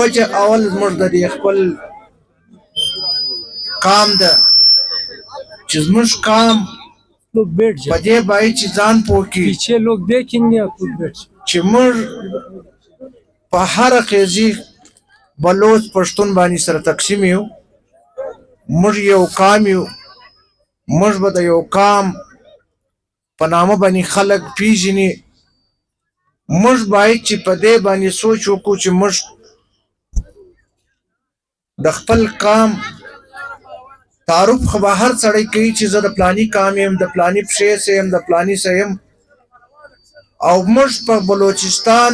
وجه اول زموږ د دې خپل قام ده چې زموږ قام लोग बैठ په जाए دې باید چې ځان پوه کړي पीछे लोग देखेंगे आप खुद बैठ जाए چې موږ په هره قضیې بلوچ پښتون باندې سره تقسیم یو موږ یو قام یو موږ به د یو قام په نامه باندې خلک پیژني موږ باید چې په دې باندې سوچ وکړو چې موږ د خپل قام تعارف خو به هر سړی کوي چې زه د پلاني قام یم د پلاني پښې څه یم د پلاني څه یم او موږ په بلوچستان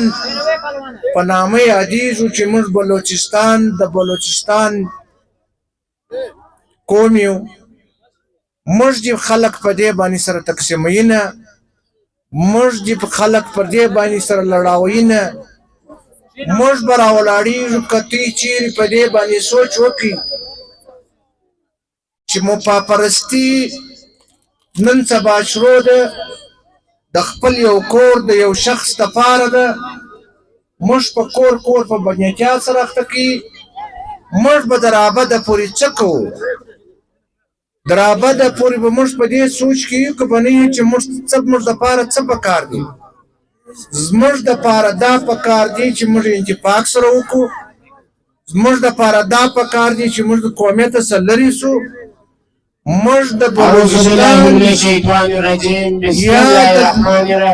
په نامه یادېږو چې موږ بلوچستان د بلوچستان قوم یو موږ دې خلک په دې باندې سره تقسیموي نه موږ دې خلک پر دې باندې سره لړاوي نه موږ به راولاړېږو که دوی چیرې په دې باندې سوچ وکړي چې مفاپرستي نن سبا شروع ده د خپل یو کور د یو شخص دپاره ده موږ په کور په بنیتیا سره اخته کړي موږ به د رابطه پورې څه کوو د رابطه پورې به موږ په دې سوچ کې یو که به نه یو چې موږ دپاره څه پکار دي زموږ دپاره دا پکار دي چې موږ اتفاق سره وکړو زموږ دپاره دا پکار دي چې موږ د قومیت څخه لرې سو موږ د بلوچستان یا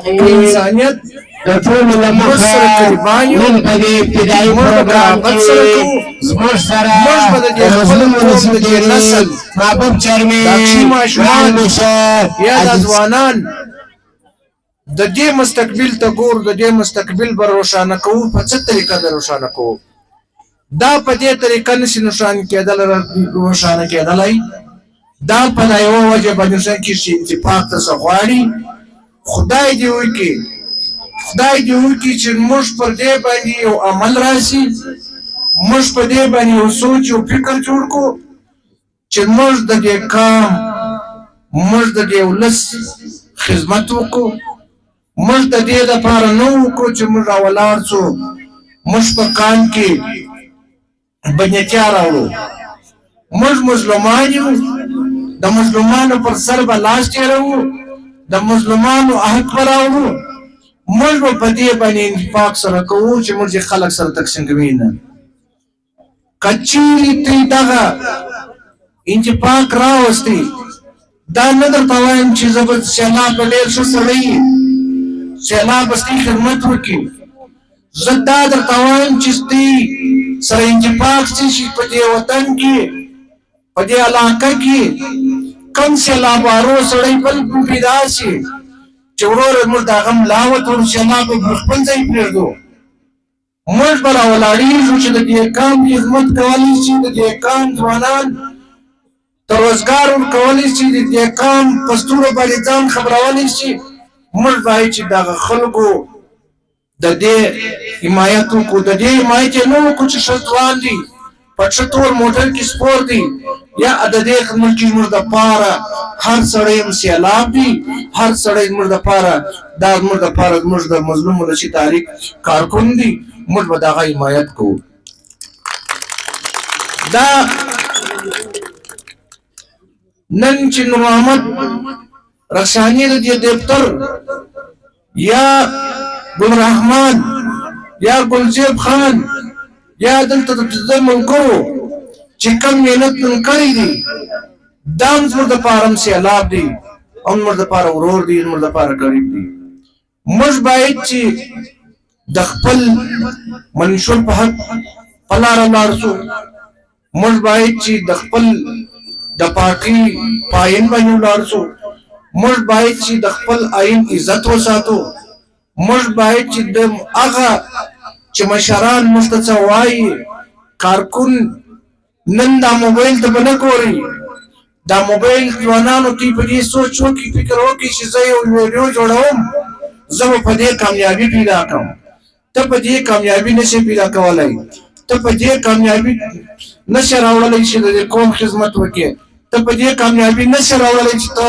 د انسانیت د ټولو له مخه نن په دې ابتدایي پروګرام کې زموږ سره د خپل قوم د دې نسل محبوب چرمي یا د ځوانان د دې مستقبل ته ګور د دې مستقبل به روښانه کوو په څه طریقه به روښانه کوو دا په دې طریقه نشي روښانه کېدلی دا په دا یوه وجه باندې کې چې اتفاق ته څه غواړي خدای دې وکړي چې موږ پر دې باندې یو عمل راشي موږ په دې باندې یو سوچ یو فکر جوړ کړو چې موږ د دې قام موږ د دې ولس خدمت وکړو موږ د دې دپاره نه وکړو چې موږ راولاړ شو موږ په قام کې بنیتیا راوړو موږ مسلمان یو د مسلمانو پر سر به لاس تېروو د مسلمانو حق به راوړو موږ به په دې باندې اتفاق سره کوو چې موږ یې خلک سره تقسیم کوي نه که چیرې دوی دغه اتفاق راوستی دا نه درته وایم چې زه به سیلاب به ډېر ښه سړی سیلاب به ستاسې خدمت وکړي زه دا درته وایم چې دوی سره اتفاق شي په دې وطن کې په دې علاقه کې کم سیلابوارو سړی بل پیدا شي چې وروره موږ د هغه ملا وتړو سیلاب به خپل ځای پرېږدو موږ به راولاړېږو چې د دې قام خدمت کولی شي د دې قام ځوانان ته روزګار ورکولی شي د دې قام په ستورو باندې ځان خبرولی شي موږ باید چې دغه خلکو د دې حمایت وکړو د دې حمایت یې نه وکړو چې ښه ځوان دي په ښه تور موټر کې سپور دي یا د دې خدمت کې زموږ دپاره هر سړی هم سیلاب دي هر سړی زموږ دپاره دا زموږ دپاره زموږ د مظلوم ولسي تحریک کارکون دي موږ به د هغه حمایت کوو دا نن چې نور محمد رخشاني د دې دفتر یا ګل رحمان یا ګلزیب خان یا دلته د ملګرو چې کم محنت نن کړی دي دا هم زموږ دپاره هم سیلاب دي هم زموږ دپاره ورور دي زموږ دپاره غریب دي موږ باید چې د خپل منشور په حق په لاره لاړ شو موږ باید چې د خپل د پاکۍ پاین باندې ولاړ شو موږ باید چې د خپل آئین عزت وساتو موږ باید چې د هغه چې مشران موږ ته څه وایي کارکون نن دا موبایل ته به نه ګوري دا موبایل ځوانانو کې په دې سوچ وکړي فکر وکړي چې زه یو ویډیو جوړوم زه به په دې کامیابي پیدا کړم ته په دې کامیابي نشې پیدا کولی ته په دې کامیابي نشې راوړلی چې د قوم خدمت وکړې ته په دې کامیابي نشې راوړلی چې ته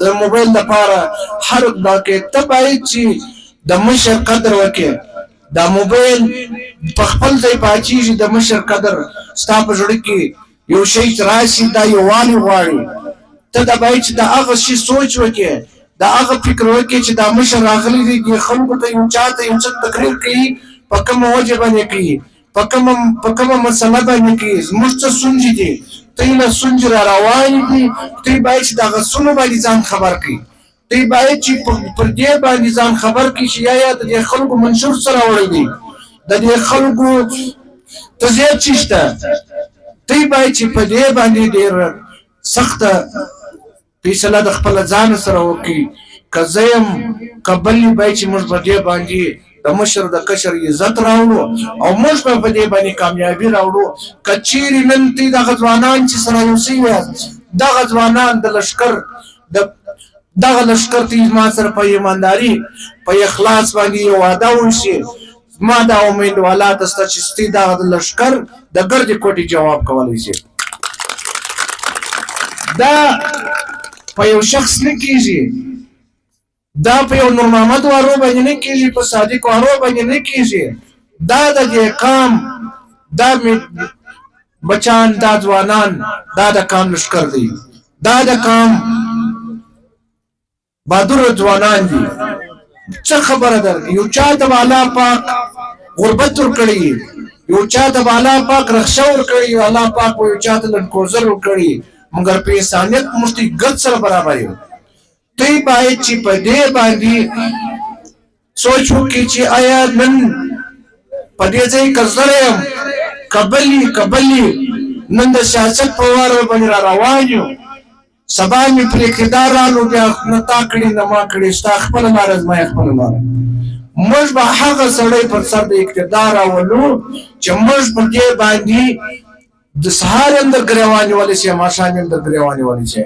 د موبایل لپاره هر دا کې ته باید چې د مشر قدر وکړې دا موبایل په خپل ځای پاتېږي د مشر قدر ستا په زړه کې یو شی راشي دا یووالی غواړي ته دا باید چې د هغه شي سوچ وکړې د هغه فکر وکړې چې دا مشر راغلی دی دې خلکو ته یو چا ته یو څه تقریر کوي په کومه وجه باندې کوي په کومه مسله باندې کوي زموږ څه ستونزې دي ته یې له ستونزې را روانې دي ته باید چې د هغه څونو باندې ځان خبر کړي ته باید چې پر دې باندې ځان خبر کړي چې یا د دې خلکو منشور څه راوړی دی د دې خلکو تضیه څه شته ته باید چې په دې باندې ډېر سخته فیصله د خپل ځان سره وکړي که زه یم که بل یې باید چې موږ په دې باندې د مشر د کشر عزت راوړو او موږ په دې باندې کامیابي راوړو که چیرې نن ته دغه ځوانان چې سره یو شوي دغه ځوانان د لښکر دغه لښکر ته زما سره په ایمانداري په اخلاص باندې یو وعده وشي ما دا امید ولات سته چې ستې دغه لښکر د ګردې کوټې جواب کولی شي دا په یو شخص نه کېږي دا په یو نور محمد وارو باندې نه کېږي په صادق وارو باندې نه کېږي دا د دې قام دا بچان دا ځوانان دا د قام لښکر دی دا د قام بهادر ځوانان دي څه خبره ده یو چا ته الله پاک غربت ورکړي یو چا ته الله پاک رخصه ورکړي الله پاک یو چا ته لنکوزر ورکړي مګر په انسانیت مشتي ګډ سره برابر یو ته باید چې په دې باندې سوچ وکړي چې آیا نن په دې ځای کزړه یم کبلی نن د سیاست په وار باندې را روان یو سبا مې پر اقتدارانو بیا نه تا کړي نه ما کړي ستا خپل لار زما خپل لار موږ به هغه سړی پر سر د اقتدار راولو چې موږ په دې باندې د سهار اندر ګریوانې ولې شي ماښام اندر ګریوانې ولې شي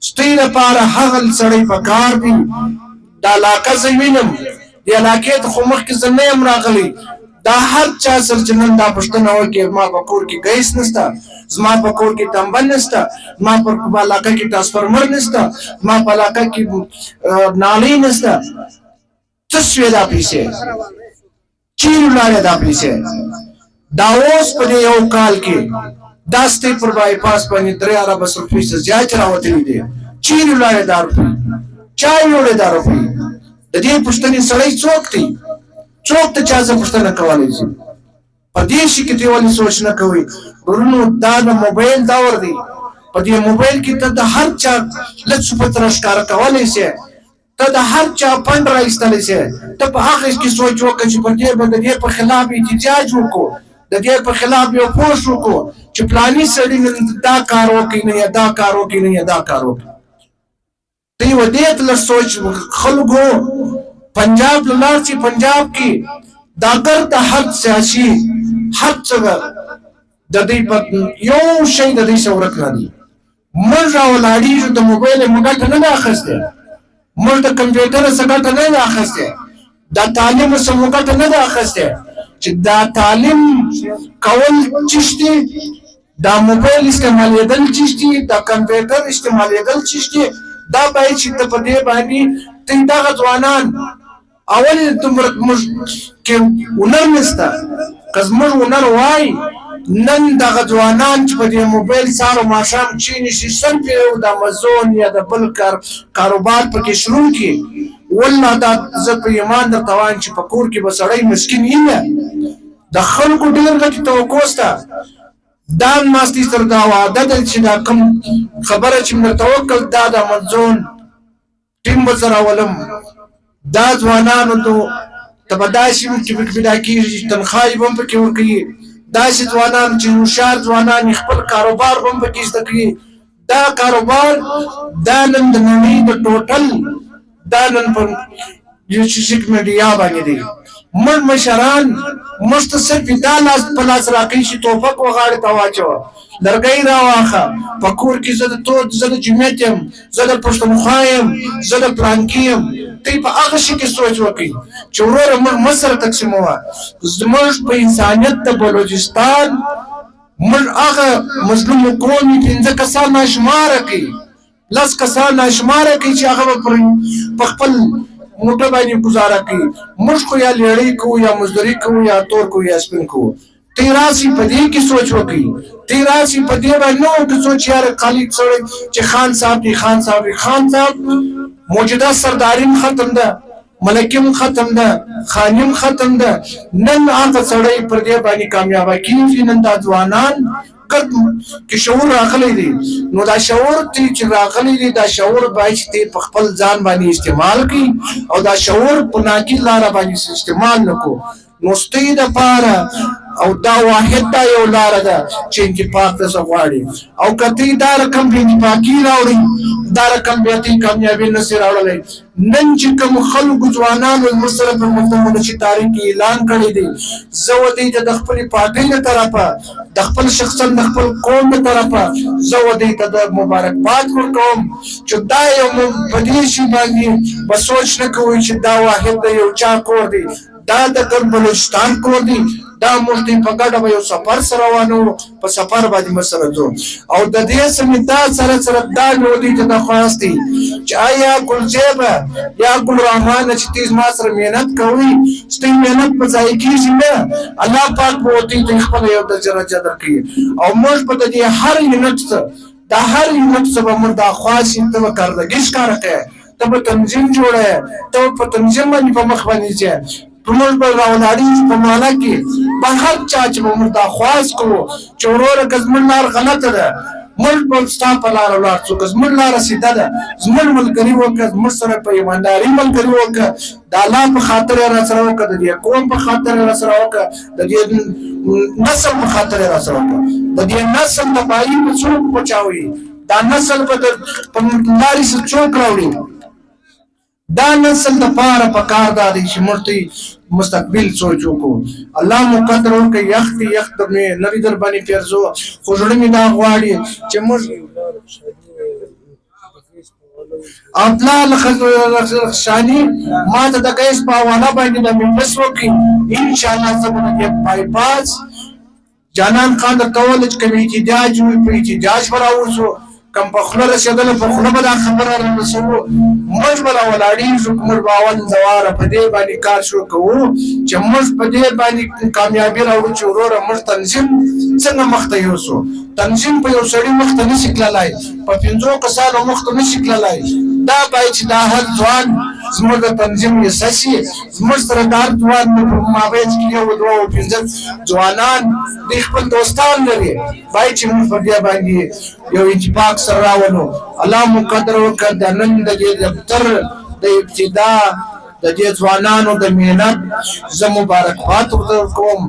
ستې لپاره هغه سړی په کار دی دا علاقه زه وینم دې علاقې ته خو مخکې زه نه یم راغلی دا هر چا سره چې نن دا پوښتنه وکړي زما په کور کې ګیس نشته زما په کور کې تمبل نشته زما په علاقه کې ټرانسفارمر نشته زما په علاقه کې نالۍ نشته څه شوې دا پیسې چیرې ولاړې دا پیسې دا اوس په دې یو کال کې دا ستې پر بایپاس باندې 3 اربه روپۍ څخه زیات راوتلي دي چیرې ولاړې دا روپۍ چا وړې دا روپۍ د دې پوښتنې سړی څوک دی څوک ته چا څه پوښتنه کولی شي په دې شي کې ته ولې سوچ نه کوئ ورونو دا د موبایل دور دی په دې موبایل کې ته د هر چا لږ صفت راښکاره کولی شي ته د هر چا فنډ راایستلی شي ته په هغه کې سوچ وکړه چې په دې به د دې په خلاف احتجاج وکړو د دې په خلاف یو پوسټ وکړو چې پلاني سړي دا کار وکړي نه یا دا کار وکړي نه یا دا کار وکړي ته یې دې ته لږ سوچ خلکو پنجاب لار چې پنجاب کې دا ګرد هر سیاسي هر څه د دې په یو شی د دې څورک نه دي موږ راولاړیږو د موبایل موږ ته نه اخیسته موږ د کمپیوټر څخه نه اخیسته دا تعلیم څخه ته نه اخیسته چې دا تعلیم کول چشتي دا موبایل استعمالېدل چشتي دا کمپیوټر استعمالېدل چشتي دا باید چې په دې باندې دغه ځوانان اول تمرک موږ کې ونر نشته که زموږ ونر وای نن دغه ځوانان چې په دې موبایل سهار او ماښام کښېني شي صرف یو د امازون یا د بل کاروبار پکې شروع کړي والله دا زه په ایمان درته وایم چې په کور کې به سړی مسکین وي نه د خلکو ډېر غټې توقع شته دا ماستې سره دا وعده ده چې دا کوم خبره چې مې درته وکړل دا د امازون ټیم به زه راولم دا ځوانانو ته به داسې پیدا کېږي تنخوا یې به هم پکې ورکوي داسې ځوانان چې هوښیار ځوانان خپل کاروبار به هم پکې زده کړي دا کاروبار دا نن د نړۍ د ټوټل دا نن په سوشل میډیا باندې دی موږ مشران موږ ته صرف دا لاس په لاس راکوي چې توفق وغاړې ته واچوه لرګی راواخه په کور کې زه د جمعیت یم زه د پښتونخوا یم زه د پلانکي یم ته په هغه شي کې سوچ وکړئ چې وروره موږ مه سره تقسیموه زموږ په انسانیت د بلوچستان موږ هغه مظلوم قوم یې 5 کسان ناشماره کوي 10 کسان ناشماره کوي چې هغه په خپل موټه باندې گزاره کوي موږ خو یا لیړی کوو یا مزدوري کوو یا تور کوو یا سپین کوو تی راسي په دې کې سوچ وکړي تی راسي په دې باندې نو که سوچ یار خالد سره چې خان صاحب دی خان صاحب موجوده سرداریم ختم ده ملکیم ختم ده خانیم ختم ده نن هغه سړی پر دې باندې کامیاب کیږي نن دا ځوانان قد کې شعور راغلی دی نو دا شعور چې راغلی دی دا شعور باید چې په خپل ځان باندې استعمال کړي او دا شعور په ناکي لاره باندې استعمال نکو نو ستې د پاره او دا واحد دا یو لاره ده چې انتفاق ته غواړي او کته دا رقم به انتفاقي راوړي دا رقم به تی کامیابی نشي راوړلی نن چې کوم خلکو ځوانانو مسره په ملتونو چې تاریخ اعلان کړی دی زه ودی ته د خپل پارټۍ له طرفه د خپل شخصا د خپل قوم له طرفه زه ودی ته د مبارکباد ورکوم چې دا یو په دې شی باندې په سوچ نه کوي چې دا واحد د یو چا کور دی دا د بلوچستان کور دی دا موږ دې په ګډه به یو سفر سره روانو په سفر باندې مسره ځو او د دې سمیتا سره دا نو دي چې د خواستی چې آیا ګلجیبه یا ګل رحمان چې تیز ما سره مهنت کوي ستې مهنت په ځای کېږي نه الله پاک به دې خپل یو درجه درکړي او موږ په دې هر یونټ دا هر یونټ څه به موږ د خواستی ته کاردګي ښکار کوي ته په تنظیم جوړه ته په تنظیم باندې په مخ باندې ځي موږ به راولاړیږو په معنا کې به هر چا چې به موږ دا خواست کوو چې وروره که زموږ لار غلطه ده موږ به ستا په لاره ولاړ شو که زموږ لاره سیده ده زموږ ملګري وکړه زموږ سره په ایمانداري ملګري وکړه د الله په خاطر یې راسره وکړه د دې قوم په خاطر یې راسره وکړه د دې نسل په خاطر یې راسره وکړه د دې نسل تباهي به څوک بچاوي دا نسل به په لارې سره څوک راوړي دا نسل د پاره پکار دا دی چې موږ مستقبل سوچ وکړو الله مقدر وکړي یخت مې نری در باندې پیرزو خو زړه مې دا غواړي چې موږ اطلاع شانی ما ته د کیس په حواله باندې د مجلس وکړي ان شاء الله زموږ د بایپاس جانان خان د کولج کمیټې احتجاج وي په احتجاج براوځو کم په خله رسېدل په خله به دا خبره رسو موږ به راولاړېږو موږ به اول زواره په دې باندې کار شروع کوو چې موږ په دې باندې کامیابي راوړو چې وروره موږ تنظیم څنګه مخته یوسو تنظیم په یو سړي مخته نشي تللی په 50 کسانو مخته نشي تللی دا باید چې دا هر ځوان زموږ د تنظیم حصه شي زموږ سره د هر ځوان په مابینځ کې یو دوه او پنځه ځوانان د خپل دوستان لري باید چې موږ په دې باندې یو اتفاق سره راولو الله مقدر وکړه د نن د دې دفتر د ابتدا د دې ځوانانو د مهنت زه مبارکباد ورکوم